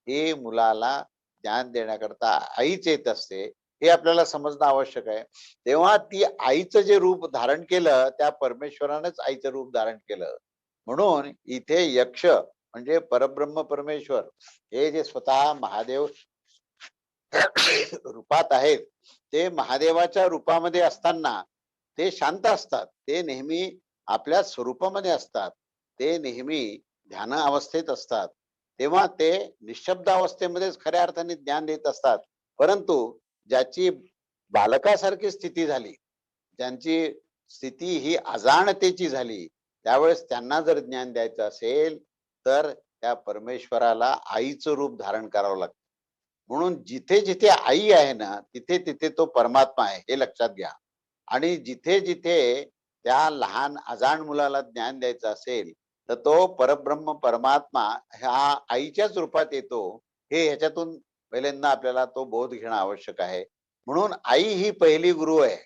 ही मुलाला ज्ञान देण्याकरता आईच येत असते, हे आपल्याला समजणं आवश्यक आहे. तेव्हा ती आईचं जे रूप धारण केलं त्या परमेश्वरानेच आईचं रूप धारण केलं. म्हणून इथे यक्ष म्हणजे परब्रह्म परमेश्वर हे जे स्वतः महादेव रूपात आहेत, ते महादेवाच्या रूपामध्ये असताना ते शांत असतात, ते नेहमी आपल्या स्वरूपामध्ये असतात, ते नेहमी ध्यान अवस्थेत असतात. तेव्हा ते निशब्द अवस्थेमध्येच खऱ्या अर्थाने ज्ञान देत असतात. परंतु ज्याची बालकासारखी स्थिती झाली, ज्यांची स्थिती ही अजाणतेची झाली, त्यावेळेस त्यांना जर ज्ञान द्यायचं असेल तर त्या परमेश्वराला आईचं रूप धारण करावं लागतं. म्हणून जिथे जिथे आई आहे ना, तिथे तिथे तो परमात्मा आहे, हे लक्षात घ्या. आणि जिथे जिथे त्या लहान अजाण मुलाला ज्ञान द्यायचं असेल, तर तो परब्रह्म परमात्मा ह्या आईच्याच रूपात येतो, हे ह्याच्यातून पहिल्यांदा आपल्याला तो बोध घेणं आवश्यक आहे. म्हणून आई ही पहिली गुरु आहे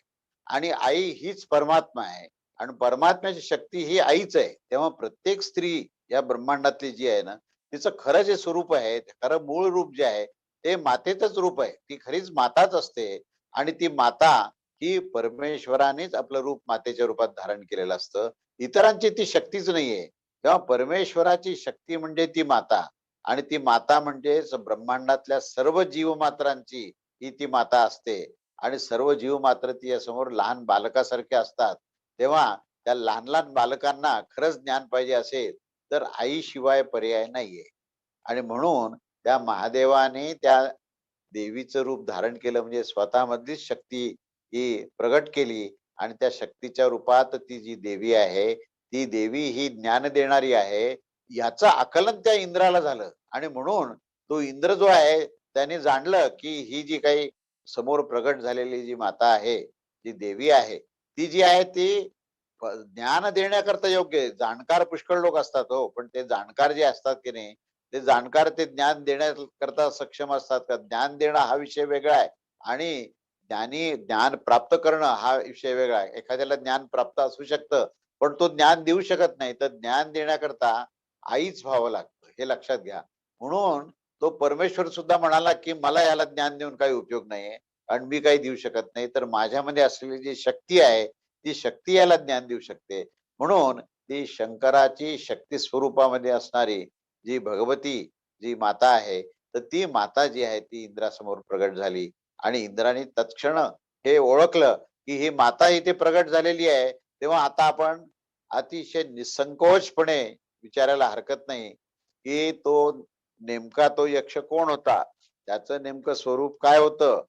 आणि आई हीच परमात्मा आहे आणि परमात्म्याची शक्ती ही आईच आहे. तेव्हा प्रत्येक स्त्री या ब्रह्मांडातली जी आहे ना, तिचं खरं जे स्वरूप आहे, खरं मूळ रूप जे आहे ते मातेचंच रूप आहे. ती खरीच माताच असते आणि ती माता ही परमेश्वरानेच आपलं रूप मातेच्या रूपात धारण केलेलं असतं. इतरांची ती शक्तीच नाहीये. तेव्हा परमेश्वराची शक्ती म्हणजे ती माता आणि ती माता म्हणजेच ब्रह्मांडातल्या सर्व जीवमात्रांची ही ती माता असते आणि सर्व जीवमात्र तिच्यासमोर लहान बालकासारखे असतात. तेव्हा त्या लहान लहान बालकांना खरंच ज्ञान पाहिजे असेल तर आईशिवाय पर्याय नाहीये. आणि म्हणून त्या महादेवाने त्या देवीचं रूप धारण केलं, म्हणजे स्वतःमधलीच शक्ती ही प्रगट केली आणि त्या शक्तीच्या रूपात ती जी देवी आहे, ती देवी ही ज्ञान देणारी आहे, याचं आकलन त्या इंद्राला झालं. आणि म्हणून तो इंद्र जो आहे त्याने जाणलं की ही जी काही समोर प्रगट झालेली जी माता आहे, जी देवी आहे, ती जी आहे ती ज्ञान देण्याकरता योग्य आहे. जाणकार पुष्कळ लोक असतात हो, पण ते जाणकार जे असतात की नाही, ते जाणकार ते ज्ञान देण्याकरता सक्षम असतात का? ज्ञान देणं हा विषय वेगळा आहे आणि ज्ञान प्राप्त करणं हा विषय वेगळा आहे. एखाद्याला ज्ञान प्राप्त असू शकतं, पण तो ज्ञान देऊ शकत नाही. तर ज्ञान देण्याकरता आईच व्हावं लागतं, हे लक्षात घ्या. म्हणून तो परमेश्वर सुद्धा म्हणाला, की मला याला ज्ञान देऊन काही उपयोग नाहीये. कारण मी काही देऊ शकत नाही. तर माझ्यामध्ये असलेली जी शक्ती आहे, ती शक्ती याला ज्ञान देऊ शकते. म्हणून ती शंकराची शक्ती स्वरूपामध्ये असणारी जी भगवती, जी माता आहे, तर ती माता जी आहे ती इंद्रासमोर प्रगट झाली आणि इंद्राने तत्क्षण हे ओळखलं, की ही माता इथे प्रगट झालेली आहे. तेव्हा आता आपण अतिशय निसंकोचपणे विचारायला हरकत नाही, की तो नेमका तो यक्ष कोण होता? त्याचं नेमकं स्वरूप काय होतं?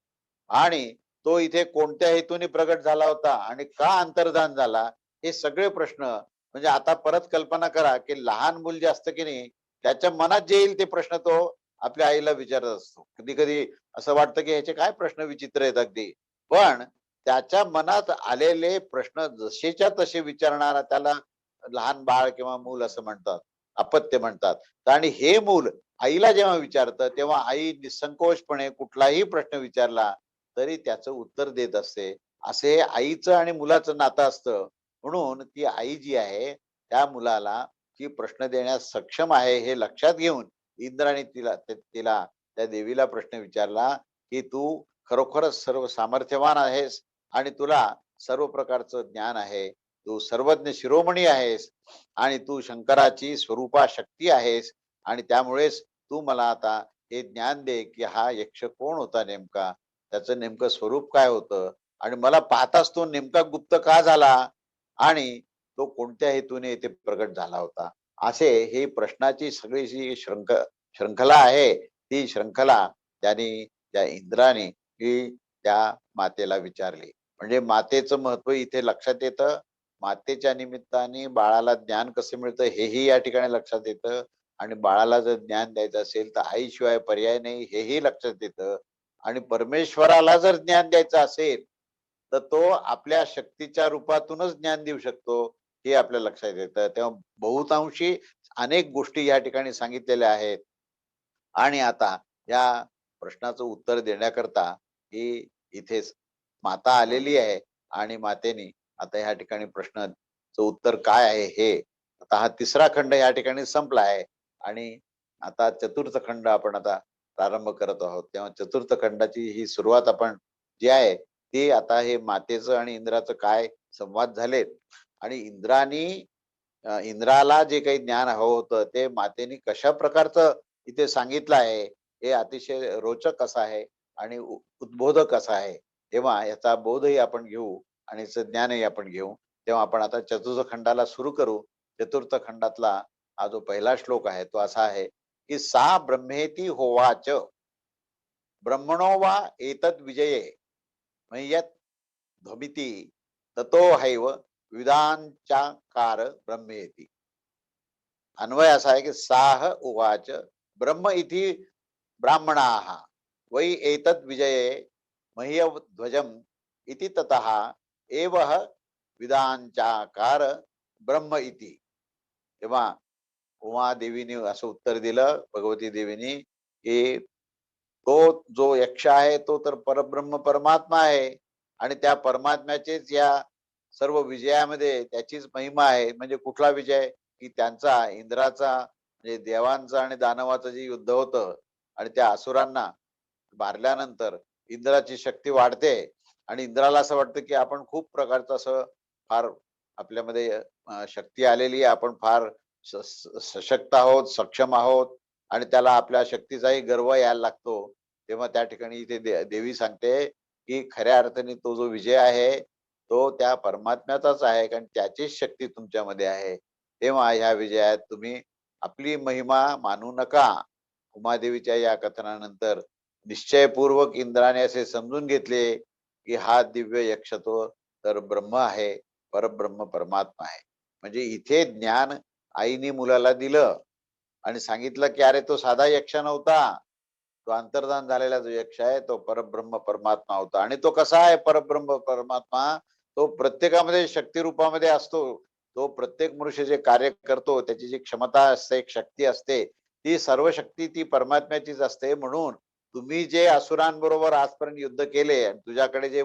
आणि तो इथे कोणत्या हेतूने प्रगट झाला होता आणि का अंतर्धान झाला? हे सगळे प्रश्न म्हणजे आता परत कल्पना करा, की लहान मूल जे असतं की नाही, त्याच्या मनात जे येईल ते प्रश्न तो आपल्या आईला विचारत असतो. कधी-कधी असं वाटतं, की ह्याचे काय प्रश्न विचित्र आहेत अगदी. पण त्याच्या मनात आलेले प्रश्न जसेच्या तसे विचारणारा त्याला लहान बाळ किंवा मूल असं म्हणतात. अपत्य म्हणतात. आणि हे मूल आईला जेव्हा विचारतं, तेव्हा आई निसंकोचपणे कुठलाही प्रश्न विचारला तरी त्याचं उत्तर देत असते. असे आईचं आणि मुलाचं नातं असतं. म्हणून ती आई जी आहे, त्या मुलाला जी प्रश्न देण्यास सक्षम आहे हे लक्षात घेऊन इंद्राने तिला त्या देवीला प्रश्न विचारला, की "तू खरोखरच सर्व सामर्थ्यवान आहेस आणि तुला सर्व प्रकारचं ज्ञान आहे. तू सर्वज्ञ शिरोमणी आहेस आणि तू शंकराची स्वरूपा शक्ती आहेस आणि त्यामुळेच तू मला आता हे ज्ञान दे, की हा यक्ष कोण होता नेमका? त्याचं नेमकं स्वरूप काय होतं आणि मला पाहताच तो नेमका गुप्त का झाला आणि तो कोणत्या हेतूने इथे प्रगट झाला होता. असे ही प्रश्नाची सगळी जी शृंखला आहे, ती शृंखला त्यांनी त्या इंद्राने ही त्या मातेला विचारली. म्हणजे मातेचं महत्व इथे लक्षात येतं. मातेच्या निमित्ताने बाळाला ज्ञान कसं मिळतं हेही या ठिकाणी लक्षात येतं आणि बाळाला जर ज्ञान द्यायचं असेल तर आईशिवाय पर्याय नाही हेही लक्षात येतं. आणि परमेश्वराला जर ज्ञान द्यायचं असेल, तर तो आपल्या शक्तीच्या रूपातूनच ज्ञान देऊ शकतो, हे आपल्या लक्षात येतं. तेव्हा बहुतांशी अनेक गोष्टी या ठिकाणी सांगितलेल्या आहेत. आणि आता या प्रश्नाचं उत्तर देण्याकरता ही इथेच माता आलेली आहे आणि मातेने आता या ठिकाणी प्रश्नाचं उत्तर काय आहे हे आता हा तिसरा खंड या ठिकाणी संपला आहे आणि आता चतुर्थ खंड आपण आता प्रारंभ करत आहोत. तेव्हा चतुर्थ खंडाची ही सुरुवात आपण जी आहे ती आता हे मातेचं आणि इंद्राचं काय संवाद झालेत आणि इंद्राला जे काही ज्ञान हवं होतं ते मातेने कशा प्रकारचं इथे सांगितलं आहे हे अतिशय रोचक असं आहे आणि उद्बोधक असं आहे. तेव्हा याचा बोधही आपण घेऊ आणि याचं ज्ञानही आपण घेऊ. तेव्हा आपण आता चतुर्थ खंडाला सुरू करू. चतुर्थ खंडातला हा जो पहिला श्लोक आहे तो असा आहे, की सा ब्रह्मेती होवाच ब्रह्मणो वा एतद् विजये मय्यत् ध्वमिति ततो हैव विदांचाकार ब्रह्मेती. अन्वय असा आहे की साह उवाच ब्रह्म इति ब्राह्मणाः वै एतद् विजये मह्यध्वजम् इति ततः एवह विदांचाकार ब्रह्म इति. तेव्हा उमा देवीने असं उत्तर दिलं भगवती देवीने की तो जो यक्ष आहे तो तर परब्रह्म परमात्मा आहे आणि त्या परमात्म्याचेच या सर्व विजयामध्ये त्याचीच महिमा आहे. म्हणजे कुठला विजय की त्यांचा इंद्राचा म्हणजे देवांचा आणि दानवाचं जे युद्ध होतं आणि त्या असुरांना मारल्यानंतर इंद्राची शक्ती वाढते आणि इंद्राला असं वाटतं की आपण खूप प्रकारचं असं फार आपल्यामध्ये शक्ती आलेली आहे. आपण फार सशक्त आहोत, सक्षम आहोत आणि त्याला आपल्या शक्तीचाही गर्व यायला लागतो. तेव्हा त्या ठिकाणी इथे देवी सांगते, की खऱ्या अर्थाने तो जो विजय आहे, तो त्या परमात्म्याचाच आहे कारण त्याचीच शक्ती तुमच्यामध्ये आहे. तेव्हा ह्या विजयात तुम्ही आपली महिमा मानू नका. उमादेवीच्या या कथनानंतर निश्चयपूर्वक इंद्राने असे समजून घेतले, की हा दिव्य यक्ष तो तर ब्रह्म आहे, परब्रह्म परमात्मा आहे. म्हणजे इथे ज्ञान आईने मुलाला दिलं आणि सांगितलं, की "अरे तो साधा यक्ष नव्हता. तो अंतर्धान झालेला जो यक्ष आहे तो परब्रह्म परमात्मा होता." आणि तो कसा आहे परब्रह्म परमात्मा? तो प्रत्येकामध्ये शक्ती रूपामध्ये असतो. तो प्रत्येक मनुष्य जे कार्य करतो त्याची जी क्षमता असते, एक शक्ती असते, ती सर्व शक्ती ती परमात्म्याचीच असते. म्हणून तुम्ही जे असुरांबरोबर आजपर्यंत युद्ध केले आणि तुझ्याकडे जे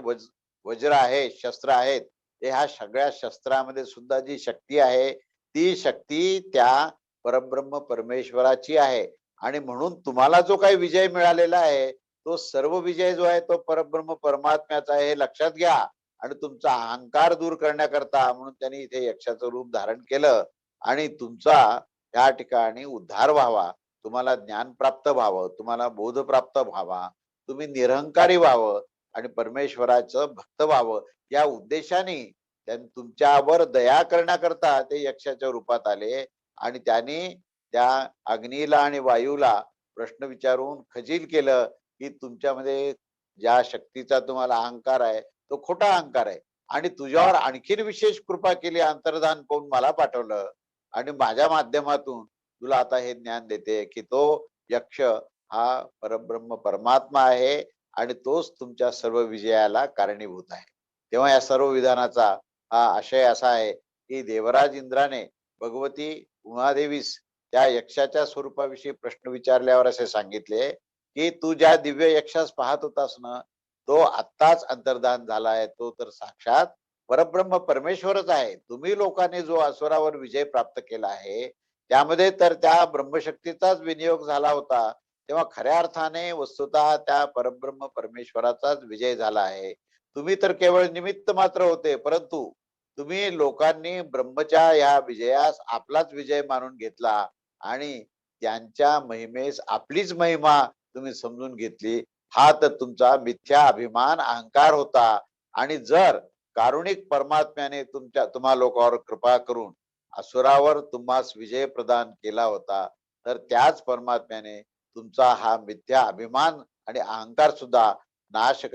वज्र आहे, शस्त्र आहेत, ते ह्या सगळ्या शस्त्रामध्ये सुद्धा जी शक्ती आहे, ती शक्ती त्या परब्रह्म परमेश्वराची आहे. आणि म्हणून तुम्हाला जो काही विजय मिळालेला आहे, तो सर्व विजय जो आहे तो परब्रह्म परमात्म्याचा आहे, हे लक्षात घ्या. आणि तुमचा अहंकार दूर करण्याकरता म्हणून त्यांनी इथे यक्षाचं रूप धारण केलं. आणि तुमचा त्या ठिकाणी उद्धार व्हावा, तुम्हाला ज्ञान प्राप्त व्हावं, तुम्हाला बोध प्राप्त व्हावा, तुम्ही निरहंकारी व्हावं आणि परमेश्वराचं भक्त व्हावं, या उद्देशाने तुमच्यावर दया करण्याकरता ते यक्षाच्या रूपात आले. आणि त्यांनी त्या अग्नीला आणि वायूला प्रश्न विचारून खजील केलं, की तुमच्यामध्ये ज्या शक्तीचा तुम्हाला अहंकार आहे तो खोटा अहंकार आहे. आणि तुझ्यावर आणखीन विशेष कृपा केली, अंतर्धान पाहून मला पाठवलं. आणि माझ्या माध्यमातून तुला आता हे ज्ञान देते, की तो यक्ष हा परब्रह्म परमात्मा आहे आणि तोच तुमच्या सर्व विजयाला कारणीभूत आहे. तेव्हा या सर्व विधानाचा हा आशय असा आहे, की देवराज इंद्राने भगवती उमादेवीस त्या यक्षाच्या स्वरूपाविषयी प्रश्न विचारल्यावर असे सांगितले, की तू ज्या दिव्य यक्षास पाहत होतास ना, तो आत्ताच अंतर्धान झाला आहे. तो तर साक्षात परब्रह्म परमेश्वरच आहे. तुम्ही लोकांनी जो असुरावर विजय प्राप्त केला आहे, त्यामध्ये तर त्या ब्रह्मशक्तीचाच विनियोग झाला होता. तेव्हा खऱ्या अर्थाने वस्तुतः त्या परब्रह्म परमेश्वराचाच विजय झाला आहे. तुम्ही तर केवळ निमित्त मात्र होते. परंतु तुम्ही लोकांनी ब्रह्मच्या या विजयास आपलाच विजय मानून घेतला आणि त्यांच्या महिमेस आपलीच महिमा तुम्ही समजून घेतली. हा तर तुमचा मिथ्या अभिमान अहंकार होता. आणि जर कारुणिक परमात्म्याने तुम्हा लोकांवर कृपा करून असुरावर तुम्हास विजय प्रदान केला होता, तर त्याच परमात्म्याने तुमचा हा मिथ्या अभिमान आणि अहंकार सुद्धा नाश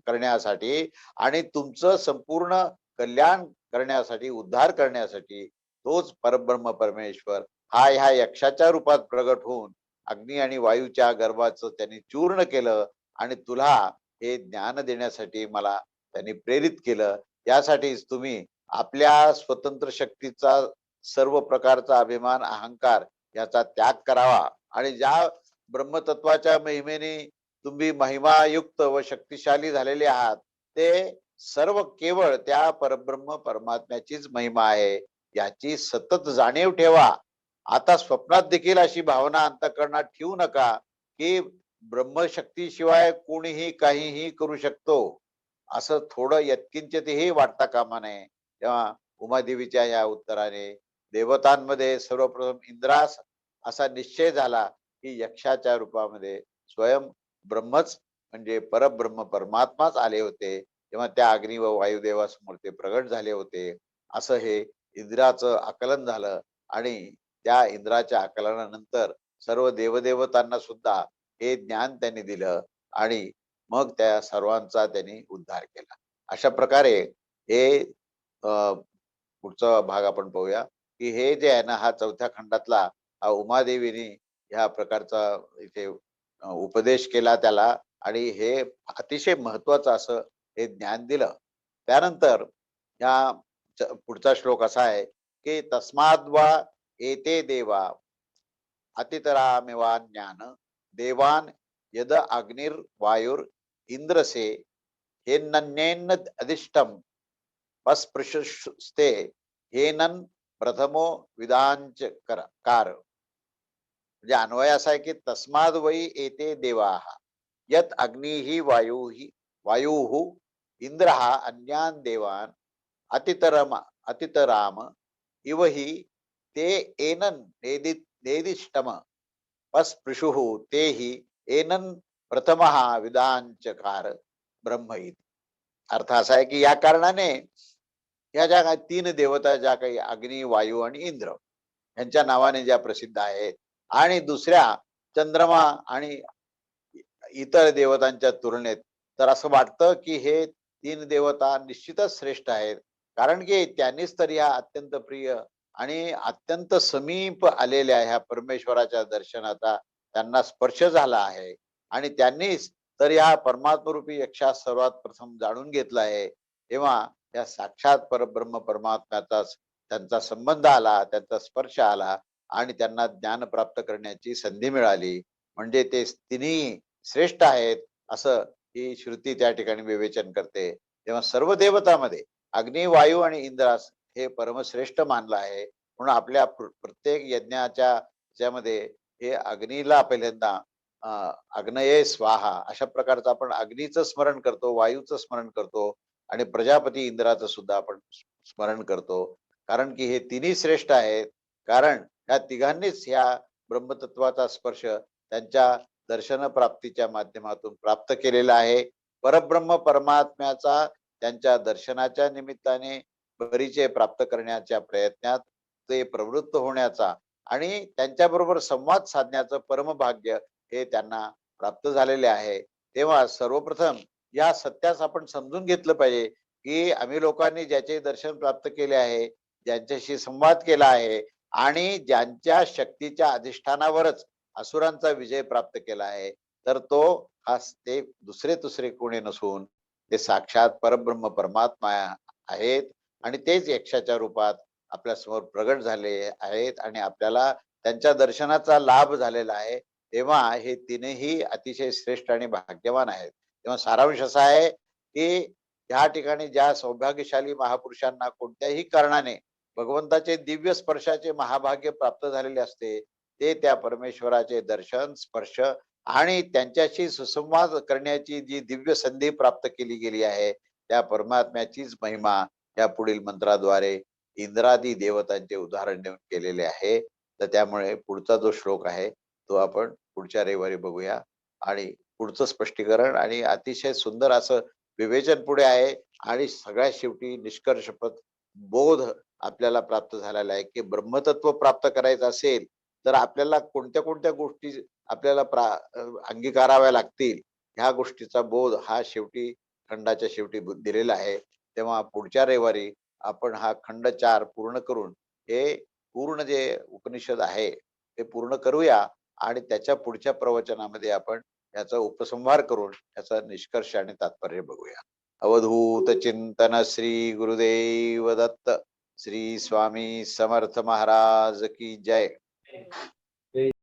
करण्यासाठी आणि तुमचं संपूर्ण कल्याण करण्यासाठी, उद्धार करण्यासाठी तोच परब्रह्म परमेश्वर हा ह्या यक्षाच्या रूपात प्रगट होऊन अग्नी आणि वायूच्या गर्भाचं त्यांनी चूर्ण केलं. आणि तुला हे ज्ञान देण्यासाठी मला त्यांनी प्रेरित केलं. यासाठीच तुम्ही आपल्या स्वतंत्र शक्तीचा सर्व प्रकारचा अभिमान अहंकार याचा त्याग करावा. आणि ज्या ब्रह्मतत्वाच्या महिमेने तुम्ही महिमायुक्त व शक्तिशाली झालेले आहात, ते सर्व केवळ त्या परब्रह्म परमात्म्याचीच महिमा आहे, याची सतत जाणीव ठेवा. आता स्वप्नात देखील अशी भावना अंतःकरणात ठेवू नका, की ब्रह्मशक्तीशिवाय कोणीही काहीही करू शकतो, असं थोडं यत्किंचितही वाटता कामा नये. तेव्हा उमादेवीच्या या उत्तराने देवतांमध्ये सर्वप्रथम इंद्रास असा निश्चय झाला, की यक्षाच्या रूपामध्ये स्वयं ब्रह्मच म्हणजे परब्रह्म परमात्माच आले होते. तेव्हा त्या अग्नी व वायुदेवासमोर ते प्रगट झाले होते. असं हे इंद्राचं आकलन झालं. आणि त्या इंद्राच्या आकलनानंतर सर्व देवदेवतांना सुद्धा हे ज्ञान त्यांनी दिलं. आणि मग त्या सर्वांचा त्यांनी उद्धार केला. अशा प्रकारे हे पुढचा भाग आपण पाहूया, की हे जे आहे ना, हा चौथ्या खंडातला हा उमादेवीने ह्या प्रकारचा इथे उपदेश केला त्याला. आणि हे अतिशय महत्वाचं असं हे ज्ञान दिलं. त्यानंतर ह्या पुढचा श्लोक असा आहे, की तस्माद् वा एते देवा अतितरामिवा ज्ञान देवान यद अग्निर्वायुर इंद्रसे हे नन्येन अधिष्टम अस्पृशस्ते हेनन प्रथमो विधांच कार. म्हणजे अन्वय असा आहे, की तस्माद वै एते देवाः यत अग्निः वायुः इंद्रः अन्यान देवान अतितराम इव हि ते एनन नेदिष्टम अस्पृशुः ते हि एनन प्रथमः विधांचकार ब्रह्म इति. अर्थ असा आहे, की या कारणाने या ज्या काही तीन देवता ज्या काही अग्नी वायू आणि इंद्र यांच्या नावाने ज्या प्रसिद्ध आहेत आणि दुसऱ्या चंद्रमा आणि इतर देवतांच्या तुलनेत, तर असं वाटतं की हे तीन देवता निश्चितच श्रेष्ठ आहेत. कारण की त्यांनीच तर या अत्यंत प्रिय आणि अत्यंत समीप आलेल्या ह्या परमेश्वराच्या दर्शनाचा त्यांना स्पर्श झाला आहे. आणि त्यांनीच तर या परमात्मरूपी यक्षास सर्वात प्रथम जाणून घेतलं आहे. तेव्हा या साक्षात परब्रह्म परमात्म्याचाच त्यांचा संबंध आला, त्यांचा स्पर्श आला आणि त्यांना ज्ञान प्राप्त करण्याची संधी मिळाली. म्हणजे ते तिन्ही श्रेष्ठ आहेत असं ही श्रुती त्या ठिकाणी विवेचन करते. तेव्हा सर्व देवतामध्ये अग्नी वायू आणि इंद्रास हे परमश्रेष्ठ मानलं आहे. म्हणून आपल्या प्रत्येक यज्ञाच्या ज्यामध्ये हे अग्नीला पहिल्यांदा अग्नये स्वाहा अशा प्रकारचं आपण अग्नीचं स्मरण करतो, वायूचं स्मरण करतो आणि प्रजापती इंद्राचं सुद्धा आपण स्मरण करतो. कारण की हे तिन्ही श्रेष्ठ आहेत. कारण या तिघांनीच ह्या ब्रह्मतत्वाचा स्पर्श त्यांच्या दर्शन प्राप्तीच्या माध्यमातून प्राप्त केलेला आहे. परब्रह्म परमात्म्याचा त्यांच्या दर्शनाच्या निमित्ताने परिचय प्राप्त करण्याच्या प्रयत्नात ते प्रवृत्त होण्याचा आणि त्यांच्याबरोबर संवाद साधण्याचं परमभाग्य हे त्यांना प्राप्त झालेले आहे. तेव्हा सर्वप्रथम या सत्यास आपण समजून घेतलं पाहिजे की आम्ही लोकांनी ज्याचे दर्शन प्राप्त केले आहे, ज्यांच्याशी संवाद केला आहे आणि ज्यांच्या शक्तीच्या अधिष्ठानावरच असुरांचा विजय प्राप्त केला आहे, तर तो हा ते दुसरे कोणी नसून ते साक्षात परब्रह्म परमात्मा आहेत आणि तेच यक्षाच्या रूपात आपल्या समोर प्रगट झाले आहेत आणि आपल्याला त्यांच्या दर्शनाचा लाभ झालेला आहे. तेव्हा हे तीनही अतिशय श्रेष्ठ आणि भाग्यवान आहेत. तेव्हा सारांश असा आहे की या ठिकाणी ज्या सौभाग्यशाली महापुरुषांना कोणत्याही कारणाने भगवंताचे दिव्य स्पर्शाचे महाभाग्य प्राप्त झालेले असते, ते त्या परमेश्वराचे दर्शन स्पर्श आणि त्यांच्याशी सुसंवाद करण्याची जी दिव्य संधी प्राप्त केली गेली आहे, त्या परमात्म्याचीच महिमा या पुढील मंत्राद्वारे इंद्रादी देवतांचे उदाहरण देऊन केलेले आहे. तर त्यामुळे पुढचा जो श्लोक आहे तो आपण पुढच्या रविवारी बघूया आणि पुढचं स्पष्टीकरण आणि अतिशय सुंदर असं विवेचन पुढे आहे आणि सगळ्यात शेवटी निष्कर्षपद बोध आपल्याला प्राप्त झालेला आहे की ब्रह्मतत्व प्राप्त करायचं असेल तर आपल्याला कोणत्या कोणत्या गोष्टी आपल्याला अंगीकाराव्या लागतील, ह्या गोष्टीचा बोध हा शेवटी खंडाच्या शेवटी दिलेला आहे. तेव्हा पुढच्या रविवारी आपण हा खंड 4 पूर्ण करून हे पूर्ण जे उपनिषद आहे ते पूर्ण करूया आणि त्याच्या पुढच्या प्रवचनामध्ये आपण याचा उपसंहार करून याचा निष्कर्ष आणि तात्पर्य बघूया. अवधूत चिंतन श्री गुरुदेव दत्त. श्री स्वामी समर्थ महाराज की जय.